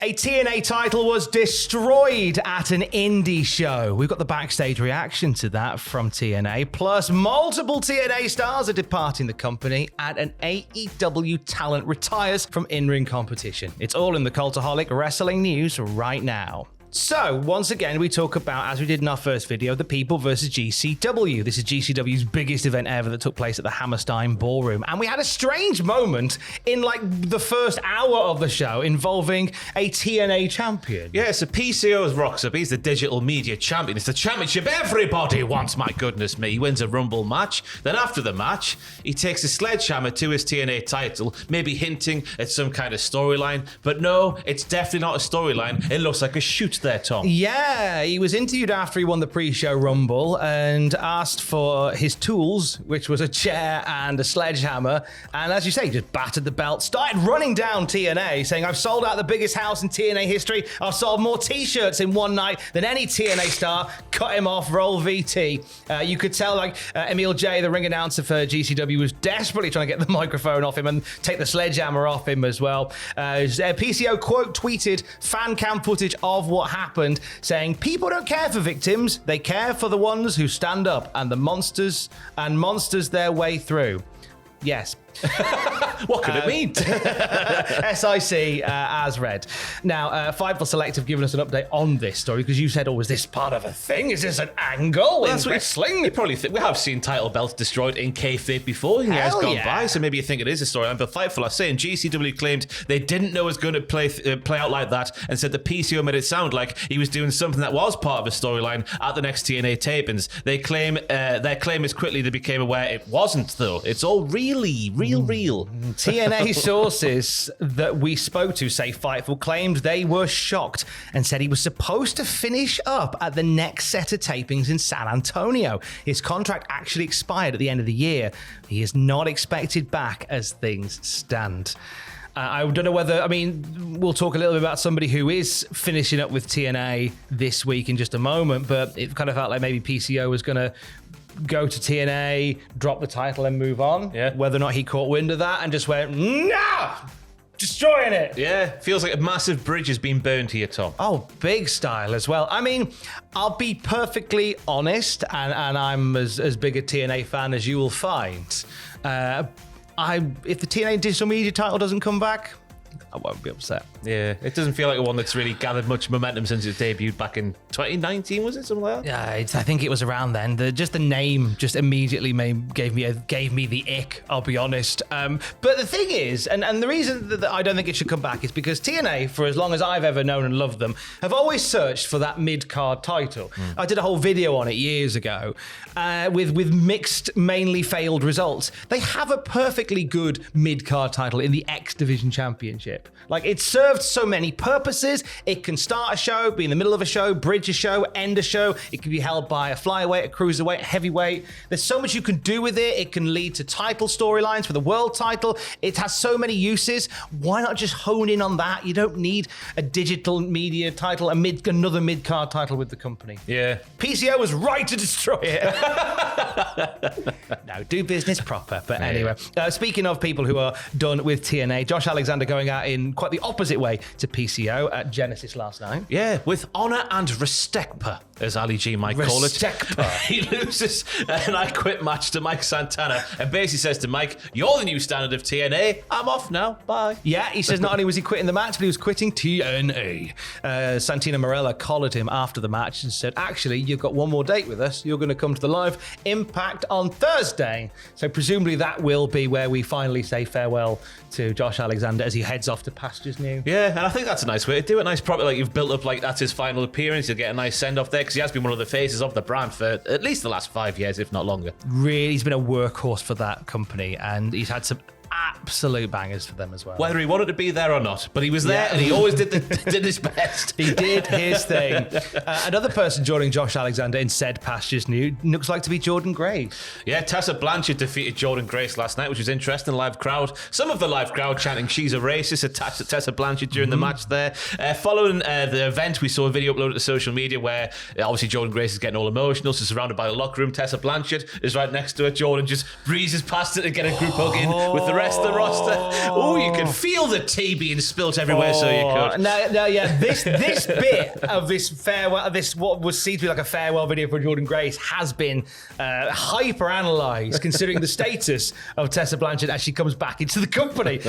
A TNA title was destroyed at an Indy show. We've got the backstage reaction to that from TNA, plus multiple TNA stars are departing the company, and an AEW talent retires from in-ring competition. It's all in the Cultaholic Wrestling news right now. So, once again, we talk about, as we did in our first video, the People versus GCW. This is GCW's biggest event ever that took place at the Hammerstein Ballroom. And we had a strange moment in, the first hour of the show involving a TNA champion. Yeah, so PCO's rocks up. He's the digital media champion. It's the championship everybody wants, my goodness me. He wins a Rumble match. Then after the match, he takes a sledgehammer to his TNA title, maybe hinting at some kind of storyline. But no, it's definitely not a storyline. It looks like a shoot there, Tom. Yeah, he was interviewed after he won the pre-show Rumble and asked for his tools, which was a chair and a sledgehammer. And as you say, he just battered the belt, started running down TNA, saying, "I've sold out the biggest house in TNA history. I've sold more t-shirts in one night than any TNA star." Cut him off, roll VT. You could tell Emil J, the ring announcer for GCW, was desperately trying to get the microphone off him and take the sledgehammer off him as well. PCO quote tweeted fan cam footage of what happened, saying, "People don't care for victims, they care for the ones who stand up and the monsters their way through." Yes. What could it mean? SIC as read. Now, Fightful Select have given us an update on this story because you said, "Oh, is this part of a thing? Is this an angle in wrestling?" You probably think we have seen title belts destroyed in kayfabe before in years gone by, so maybe you think it is a storyline. But Fightful are saying GCW claimed they didn't know it was going to play out like that, and said the PCO made it sound like he was doing something that was part of a storyline at the next TNA tapings. Their claim is quickly they became aware it wasn't, though. It's all really real. TNA sources that we spoke to say Fightful claimed they were shocked and said he was supposed to finish up at the next set of tapings in San Antonio. His contract actually expired at the end of the year. He is not expected back as things stand. I don't know whether, we'll talk a little bit about somebody who is finishing up with TNA this week in just a moment, but it kind of felt like maybe PCO was going to go to TNA, drop the title and move on. Yeah. Whether or not he caught wind of that and just went, "No! Destroying it!" Yeah, feels like a massive bridge has been burned here, Tom. Oh, big style as well. I'll be perfectly honest, and I'm as big a TNA fan as you will find. If the TNA digital media title doesn't come back, I won't be upset. Yeah, it doesn't feel like one that's really gathered much momentum since it debuted back in 2019, was it? Something like that? Yeah, I think it was around then. The name just immediately gave me the ick, I'll be honest. But the thing is, and the reason that I don't think it should come back is because TNA, for as long as I've ever known and loved them, have always searched for that mid-card title. I did a whole video on it years ago with mixed, mainly failed results. They have a perfectly good mid-card title in the X Division Championship. It served so many purposes. It can start a show, be in the middle of a show, bridge a show, end a show. It can be held by a flyweight, a cruiserweight, a heavyweight. There's so much you can do with it. It can lead to title storylines for the world title. It has so many uses. Why not just hone in on that? You don't need a digital media title, another mid-card title with the company. Yeah. PCO was right to destroy it. No, do business proper. But anyway, speaking of people who are done with TNA, Josh Alexander going out in quite the opposite way to PCO at Genesis last night. Yeah, with honour and respect, as Ali G might call it. He loses an I Quit match to Mike Santana and basically says to Mike, "You're the new standard of TNA. I'm off now. Bye." Yeah, he says not only was he quitting the match, but he was quitting TNA. Santino Marella collared him after the match and said, "Actually, you've got one more date with us. You're going to come to the live Impact on Thursday." So presumably that will be where we finally say farewell to Josh Alexander as he heads off to pastures new. Yeah, and I think that's a nice way to do it. Nice proper, you've built up that's his final appearance. You'll get a nice send-off there because he has been one of the faces of the brand for at least the last 5 years, if not longer. Really, he's been a workhorse for that company, and he's had some absolute bangers for them as well. Whether he wanted to be there or not, but he was there and he always did his best. He did his thing. Another person joining Josh Alexander in said pastures new looks like to be Jordan Grace. Yeah, Tessa Blanchard defeated Jordan Grace last night, which was interesting. Live crowd. Some of the live crowd chanting "she's a racist" attached to Tessa Blanchard during the match there. Following the event, we saw a video uploaded to social media where obviously Jordan Grace is getting all emotional, so surrounded by the locker room. Tessa Blanchard is right next to her. Jordan just breezes past it to get a group hug in with the rest of the roster. Oh, you can feel the tea being spilt everywhere, so you could. No, yeah. This bit of this farewell, this what was seen to be like a farewell video for Jordynne Grace, has been hyper-analysed, considering the status of Tessa Blanchard as she comes back into the company.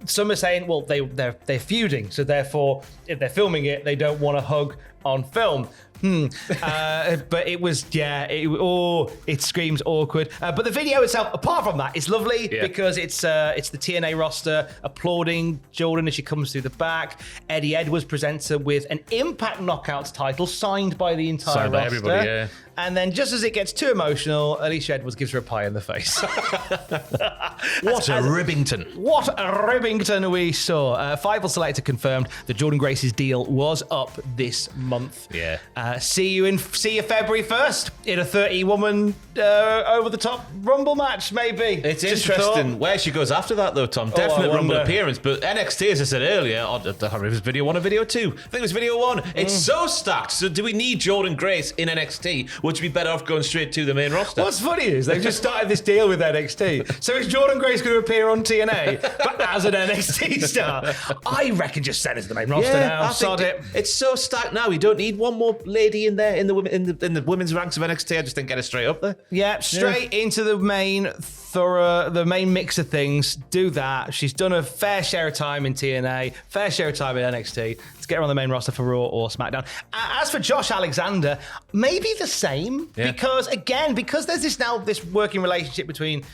Some are saying, well, they're feuding, so therefore, if they're filming it, they don't want to hug on film. But it was, it screams awkward. But the video itself, apart from that, it's lovely because it's the TNA roster applauding Jordan as she comes through the back. Eddie Edwards presents her with an Impact Knockouts title signed by the entire roster. By everybody, yeah. And then just as it gets too emotional, Alicia Edwards gives her a pie in the face. What a ribbington. What a ribbington we saw. Fightful Selector confirmed that Jordynne Grace's deal was up this month. Yeah. See you February 1st in a 30-woman over-the-top Rumble match, maybe. It's interesting where she goes after that, though, Tom. Definite Rumble appearance, but NXT, as I said earlier, it was video 1 or video 2. I think it was video 1. It's so stacked. So do we need Jordynne Grace in NXT? Would you be better off going straight to the main roster? What's funny is they've just started this deal with NXT. So is Jordynne Grace going to appear on TNA, but as an NXT star? I reckon just send her to the main roster now. Sod it. It's so stacked now. We don't need one more lady in there in the women's ranks of NXT. I just think get her straight up there. Yeah, straight into the main the main mix of things. Do that. She's done a fair share of time in TNA, fair share of time in NXT. Let's get her on the main roster for Raw or SmackDown. As for Josh Alexander, maybe the same because there's this working relationship between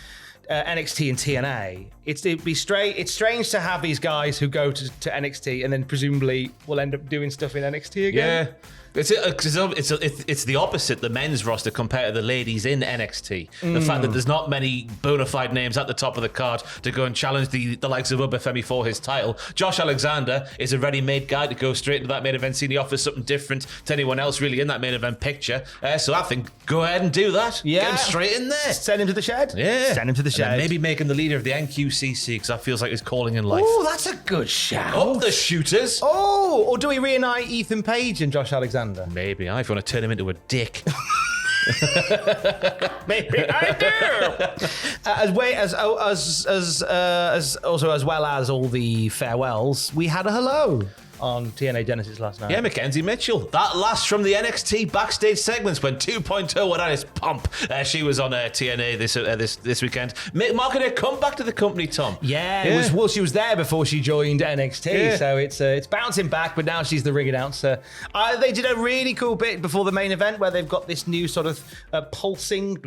NXT and TNA. It's strange to have these guys who go to NXT and then presumably will end up doing stuff in NXT again. Yeah. It's the opposite, the men's roster compared to the ladies in NXT. The fact that there's not many bona fide names at the top of the card to go and challenge the likes of Ubafemi for his title. Josh Alexander is a ready-made guy to go straight into that main event scene. He offers something different to anyone else really in that main event picture. So I think go ahead and do that. Yeah. Get him straight in there. Send him to the shed. Yeah. Send him to the shed. And maybe make him the leader of the NQCC because that feels like his calling in life. Oh, that's a good shout. Oh, the shooters. Oh, or do we reunite Ethan Page and Josh Alexander? Maybe. If you want to turn him into a dick. Maybe I do. As well as all the farewells, we had a hello on TNA Genesis last night. Yeah, Mackenzie Mitchell. That last from the NXT backstage segments when 2.0 went at his pump. She was on TNA this weekend. Marking her comeback to the company, Tom. Yeah. She was there before she joined NXT, so it's bouncing back, but now she's the ring announcer. They did a really cool bit before the main event where they've got this new sort of pulsing,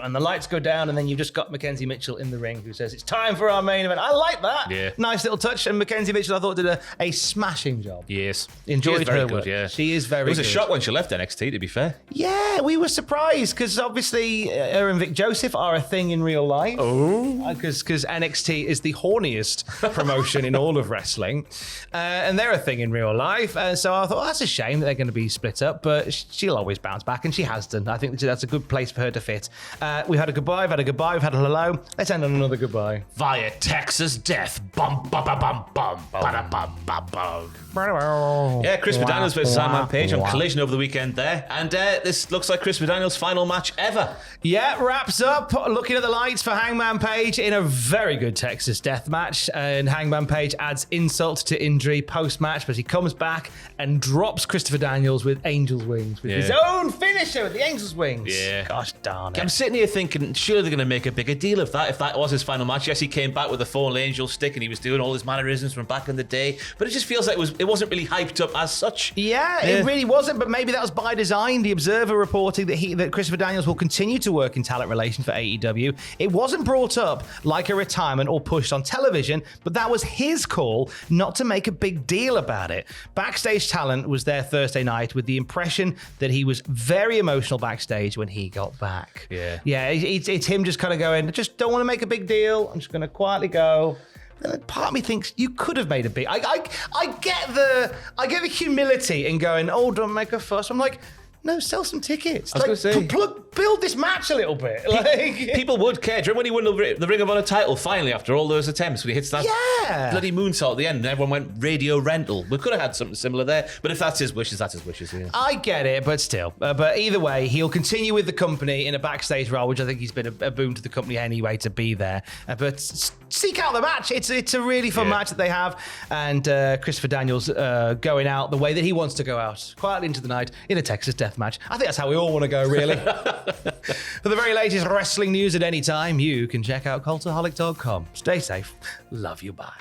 and the lights go down, and then you've just got Mackenzie Mitchell in the ring who says, it's time for our main event. I like that. Yeah. Nice little touch, and Mackenzie Mitchell, I thought, did a smashing job. Yes. Enjoyed her good, work. yeah. She is very good. It was a shock when she left NXT, to be fair. Yeah, we were surprised because obviously her and Vic Joseph are a thing in real life. Oh. Because NXT is the horniest promotion in all of wrestling. And they're a thing in real life. So I thought, that's a shame that they're going to be split up, but she'll always bounce back, and she has done. I think that's a good place for her to fit. We had a goodbye, we've had a hello. Let's end on another goodbye. Via Texas Death. Bum, bum, bum, bum, bum, bum, bum, bum, bum. Yeah, Chris McDaniels versus Sandman Page on Collision over the weekend there. And this looks like Chris McDaniels' final match ever. Yeah, wraps up looking at the lights for Hangman Page in a very good Texas Death match. And Hangman Page adds insult to injury post-match, but he comes back and drops Christopher Daniels with Angel's Wings. With his own finisher with the Angel's Wings. Yeah. Gosh darn it. I'm sitting here thinking, surely they're going to make a bigger deal of that if that was his final match. Yes, he came back with the Fallen Angel stick and he was doing all his mannerisms from back in the day, but it just feels like it wasn't really hyped up as such. Yeah, it really wasn't, but maybe that was by design. The Observer reporting that Christopher Daniels will continue to work in talent relations for AEW. It wasn't brought up like a retirement or pushed on television, but that was his call not to make a big deal about it. Backstage Talent was there Thursday night with the impression that he was very emotional backstage when he got back. Yeah, it's him just kind of going, just don't want to make a big deal. I'm just going to quietly go. Part of me thinks you could have made a big. I get the humility in going, oh, don't make a fuss. I'm like, No, sell some tickets. I was going to say. Build this match a little bit. Like, people would care. Do you remember when he won the Ring of Honor title finally after all those attempts when he hits that bloody moonsault at the end and everyone went radio rental? We could have had something similar there, but if that's his wishes, that's his wishes. Yeah. I get it, but still. But either way, he'll continue with the company in a backstage role, which I think he's been a boon to the company anyway to be there. But seek out the match. It's a really fun match that they have, and Christopher Daniels going out the way that he wants to go out, quietly into the night in a Texas death match. I think that's how we all want to go, really. For the very latest wrestling news at any time, you can check out Cultaholic.com. Stay safe. Love you. Bye.